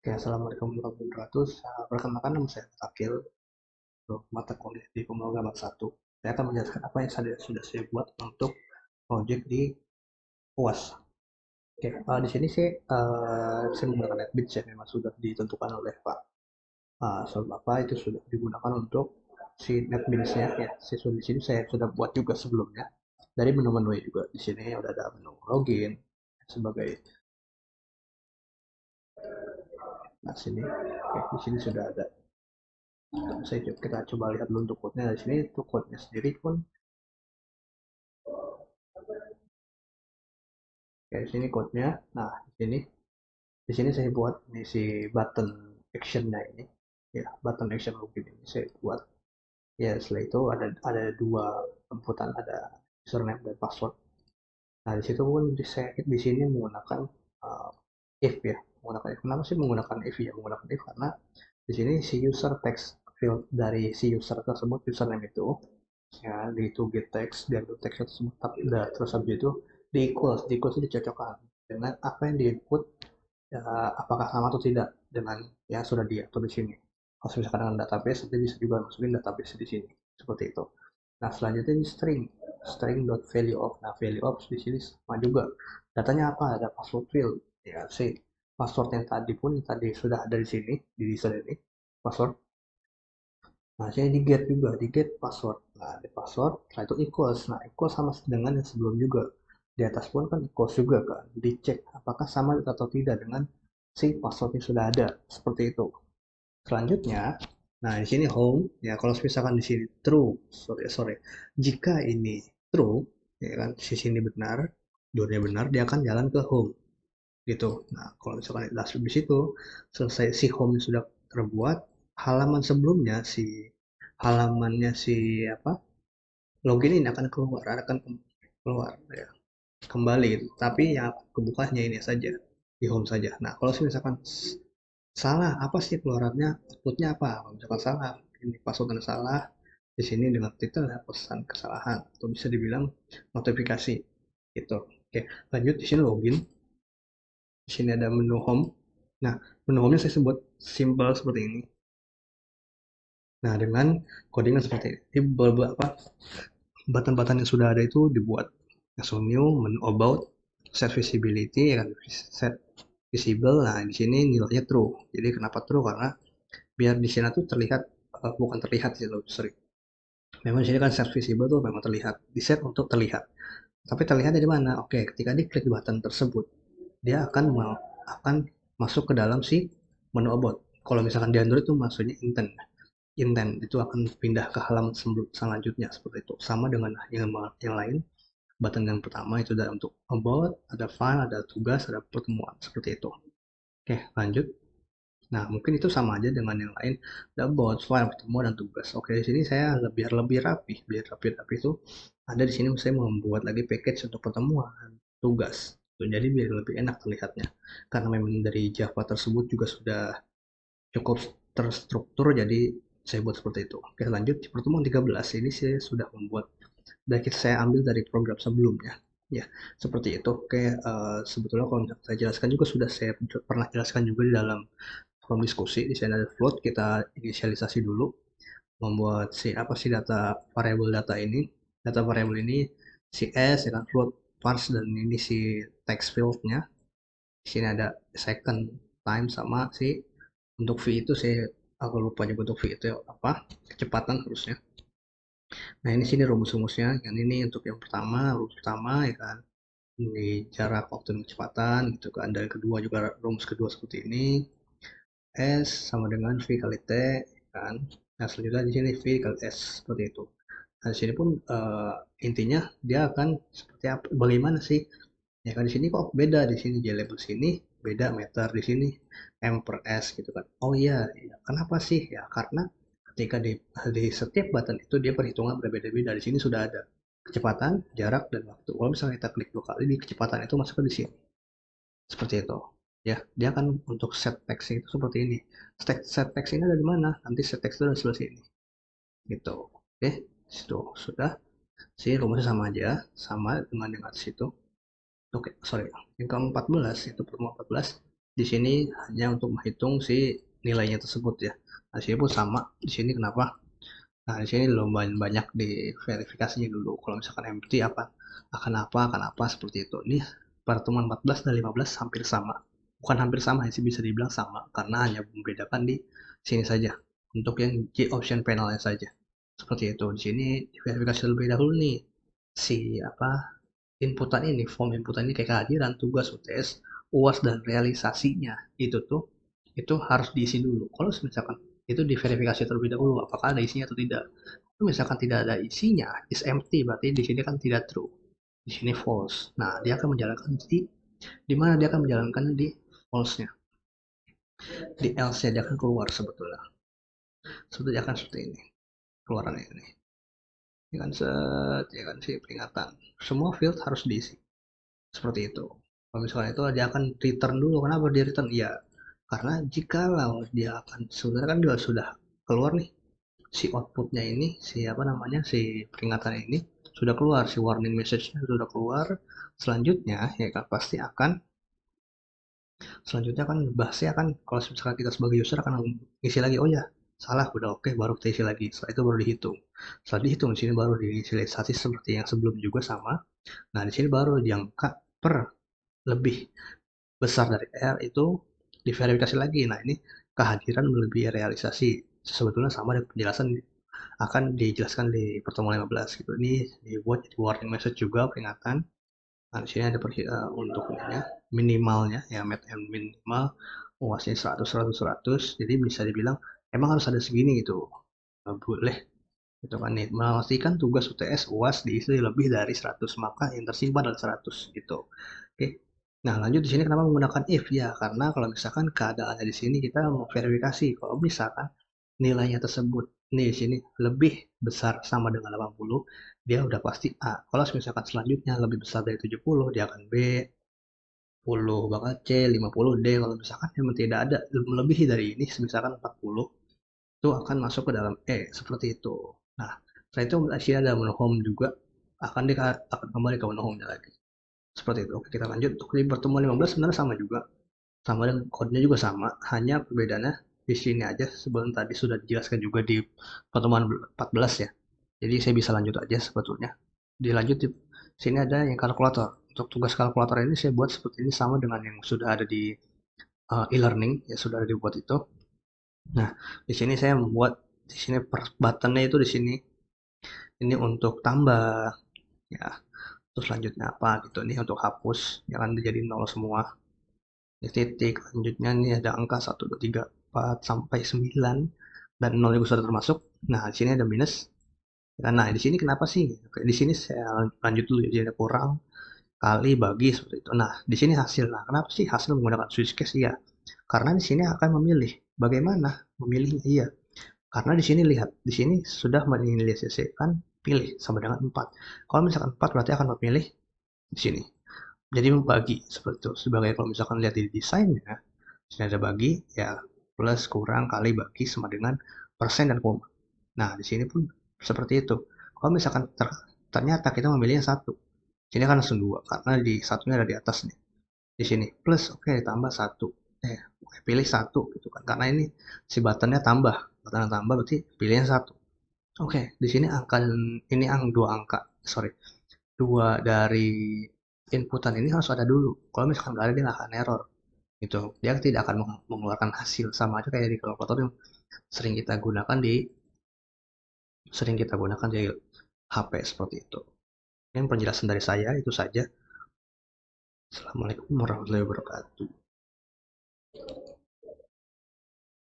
Oke, Assalamualaikum warahmatullahi wabarakatuh. Perkenalkan nama saya Akil, mata kuliah di Pemrograman 1. Saya akan menjelaskan apa yang sudah saya buat untuk project di UAS. Oke, di sini saya menggunakan NetBeans ya, memang sudah ditentukan oleh Pak. Soal Bapak itu sudah digunakan untuk si NetBeans-nya ya. Di sini saya sudah buat juga sebelumnya. Dari menu-menu juga di sini udah ada menu login sebagai. Nah, sini, oke, di sini sudah ada. Kita coba lihat dulu untuk code-nya di sini. Untuk code-nya sendiri pun kayak sini code-nya. Nah, di sini saya buat nih si button action-nya ini. Ya, button action login ini saya buat. Ya, setelah itu ada dua inputan, ada username dan password. Nah, di situ pun saya di sini menggunakan uh, if ya, menggunakan if. Kenapa sih menggunakan if ya? Menggunakan if karena di sini si user text field dari si user tersebut, username itu ya di to get text dan to text tersebut, tapi udah terus habis itu di equals itu dicocokkan dengan apa yang di input, ya, apakah sama atau tidak dengan yang sudah diatur di sini. Kalau misalkan dengan database, nanti bisa juga masukin database di sini seperti itu. Nah, selanjutnya ini string.value of. Nah, value of di sini sama juga. Datanya apa? Ada password field. Ya, si password yang tadi sudah ada di sini, di desain ini, password. Nah, sini di get password. Nah, di password, setelah itu equals. Nah, equals sama dengan yang sebelum juga. Di atas pun kan equals juga kan. Dicek apakah sama atau tidak dengan si password yang sudah ada. Seperti itu. Selanjutnya, nah di sini home. Ya, kalau misalkan di sini true, sorry. Jika ini true, ya kan, di sini benar, dua-duanya benar, dia akan jalan ke home gitu. Nah, kalau misalkan di situ selesai si home sudah terbuat, halaman sebelumnya halamannya si apa login ini akan keluar ya, kembali gitu. Tapi yang kebukanya ini saja di home saja. Nah, kalau misalkan salah, apa sih keluarannya, outputnya apa? Kalau misalkan salah, ini passwordnya salah, di sini dengan titel ya, pesan kesalahan atau bisa dibilang notifikasi gitu. Oke, lanjut di sini login. Di sini ada menu home. Nah, menu home-nya saya sebut simple seperti ini. Nah, dengan codingan seperti ini. Di beberapa button-button yang sudah ada itu dibuat. Langsung new, menu about, set visibility, ya kan, set visible. Nah, di sini nilainya true. Jadi kenapa true? Karena biar di sini tuh terlihat, bukan terlihat sih, sorry. Memang di sini kan set visible tuh memang terlihat, di set untuk terlihat. Tapi terlihat dari mana? Oke, ketika diklik button tersebut, dia akan masuk ke dalam si menu about. Kalau misalkan di Android itu maksudnya intent itu akan pindah ke halaman selanjutnya seperti itu. Sama dengan yang lain, button yang pertama itu ada untuk about, ada file, ada tugas, ada pertemuan seperti itu. Oke, lanjut. Nah, mungkin itu sama aja dengan yang lain. Ada about, file, pertemuan, dan tugas. Oke, di sini saya biar lebih rapi itu ada di sini saya membuat lagi package untuk pertemuan, tugas. Jadi biar lebih enak terlihatnya. Karena memang dari Java tersebut juga sudah cukup terstruktur, jadi saya buat seperti itu. Oke, lanjut di pertemuan 13 ini saya sudah membuat dan saya ambil dari program sebelumnya. Ya, seperti itu. Oke, sebetulnya kalau saya jelaskan juga sudah saya pernah jelaskan juga di dalam forum diskusi. Di sana ada float, kita inisialisasi dulu, membuat apa sih data ini. Data variable ini si s ya kan, float parse, dan ini si text fieldnya. Di sini ada second, time, sama si untuk v itu aku lupa juga untuk v itu apa, kecepatan harusnya. Nah, ini sini rumus-rumusnya. Yang ini untuk yang pertama, rumus pertama ya kan. Ini jarak waktu dan kecepatan gitu kan. Dan kedua juga rumus kedua seperti ini. S sama dengan V kali T kan. Nah, selanjutnya di sini V kali S seperti itu. Nah, di sini pun intinya dia akan seperti apa, bagaimana sih? Ya kan di sini kok beda, di sini J label sini beda meter, di sini M per S gitu kan. Oh iya, iya. Kenapa sih? Ya karena ketika di setiap button itu dia perhitungan berbeda-beda. Di sini sudah ada kecepatan, jarak, dan waktu. Kalau misalnya kita klik 2 kali, di kecepatan itu masuk ke di sini. Seperti itu. Ya, dia akan untuk set text itu seperti ini. Set text ini ada di mana? Nanti set text itu ada di sebelah sini. Gitu. Oke, situ sudah. Si rumusnya sama aja, sama dengan situ. Oke, sorry. Yang ke-14 itu pertemuan 14. Di sini hanya untuk menghitung si nilainya tersebut ya. Nah, di sini pun sama. Di sini kenapa? Nah, di sini lumayan banyak di verifikasinya dulu. Kalau misalkan empty akan apa seperti itu. Ini pertemuan 14 dan 15 hampir sama. Bukan hampir sama sih, bisa dibilang sama karena hanya membedakan di sini saja. Untuk yang J option panelnya saja. Seperti itu. Di sini verifikasi lebih dahulu nih si inputan ini, form inputan ini kayak kehadiran, tugas, UTS, UAS dan realisasinya itu harus diisi dulu. Kalau misalkan itu diverifikasi terlebih dahulu apakah ada isinya atau tidak. Kalau misalkan tidak ada isinya, is empty, berarti di sini kan tidak true. Di sini false. Nah, dia akan menjalankan di mana dia akan menjalankan di false-nya. Di else-nya dia akan keluar sebetulnya. Sebetulnya akan seperti ini. Keluarannya ini. Ya kan set, ya kan sih peringatan. Semua field harus diisi. Seperti itu. Kalau misalnya itu dia akan return dulu. Kenapa dia return? Iya, karena jikalau dia akan sebenarnya kan dia sudah keluar nih si outputnya ini, si si peringatan ini sudah keluar, si warning message-nya sudah keluar. Selanjutnya ya kan pasti akan selanjutnya kan bahasnya kan kalau misalkan kita sebagai user akan isi lagi, oh ya salah udah oke, baru kita isi lagi, setelah itu baru dihitung. Setelah dihitung di sini baru diinisialisasi seperti yang sebelum juga sama. Nah di sini baru diangka per lebih besar dari R itu diverifikasi lagi. Nah, ini kehadiran melebihi realisasi. Sebetulnya sama dengan penjelasan akan dijelaskan di pertemuan 15 gitu. Ini dibuat jadi warning message juga peringatan. Nah, di sini ada untuk ininya, minimalnya ya met and minimal UASnya 100 100 100. Jadi bisa dibilang emang harus ada segini gitu. Nggak boleh gitu kan nih memastikan tugas UTS UAS diisi lebih dari 100 maka yang tersimpan adalah 100 gitu. Oke. Nah, lanjut di sini kenapa menggunakan if ya? Karena kalau misalkan keadaannya di sini kita mau verifikasi kalau misalkan nilainya tersebut nih di sini lebih besar sama dengan 80, dia udah pasti A. Kalau misalkan selanjutnya lebih besar dari 70, dia akan B, 10 bakal C, 50 D. Kalau misalkan memang tidak ada melebihi dari ini, misalkan 40, itu akan masuk ke dalam E seperti itu. Nah, setelah itu Asia ada menu home juga akan kembali ke menu home lagi. Seperti itu. Oke, kita lanjut untuk di pertemuan 15 sebenarnya sama juga. Sama dan kodenya juga sama, hanya perbedaannya di sini aja sebelum tadi sudah dijelaskan juga di pertemuan 14 ya. Jadi saya bisa lanjut aja sebetulnya. Dilanjut di sini ada yang kalkulator. Untuk tugas kalkulator ini saya buat seperti ini sama dengan yang sudah ada di e-learning ya sudah ada dibuat itu. Nah, di sini saya membuat di sini buttonnya itu di sini. Ini untuk tambah ya. Terus selanjutnya apa gitu nih untuk hapus jangan jadi nol semua. Ini titik selanjutnya ini ada angka 1 2 3 4 sampai 9 dan 0 juga sudah termasuk. Nah, di sini ada minus. Nah, di sini kenapa sih? Oke, di sini saya lanjut dulu jadi ada kurang kali bagi seperti itu. Nah, di sini hasil. Nah, kenapa sih hasil menggunakan switch case? Iya. Karena di sini akan memilih. Bagaimana memilihnya? Iya. Karena di sini lihat, di sini sudah menginisiasikan pilih sama dengan 4. Kalau misalkan 4 berarti akan memilih di sini. Jadi membagi seperti itu. Sebagai kalau misalkan lihat di desainnya, sini ada bagi ya plus kurang kali bagi sama dengan persen dan koma. Nah, di sini pun seperti itu. Kalau misalkan ternyata kita memilihnya satu, sini kan langsung dua karena di satunya ada di atas nih. Di sini plus oke tambah satu. Pilih satu gitu kan. Karena ini si buttonnya tambah. Button tambah berarti pilihnya satu. Oke, di sini angka ini dua angka. Sorry. Dua dari inputan ini harus ada dulu. Kalau misalkan nggak ada dia nggak akan error. Gitu. Dia tidak akan mengeluarkan hasil sama aja kayak di kalkulator yang sering kita gunakan di HP seperti itu. Yang penjelasan dari saya itu saja. Assalamualaikum warahmatullahi wabarakatuh.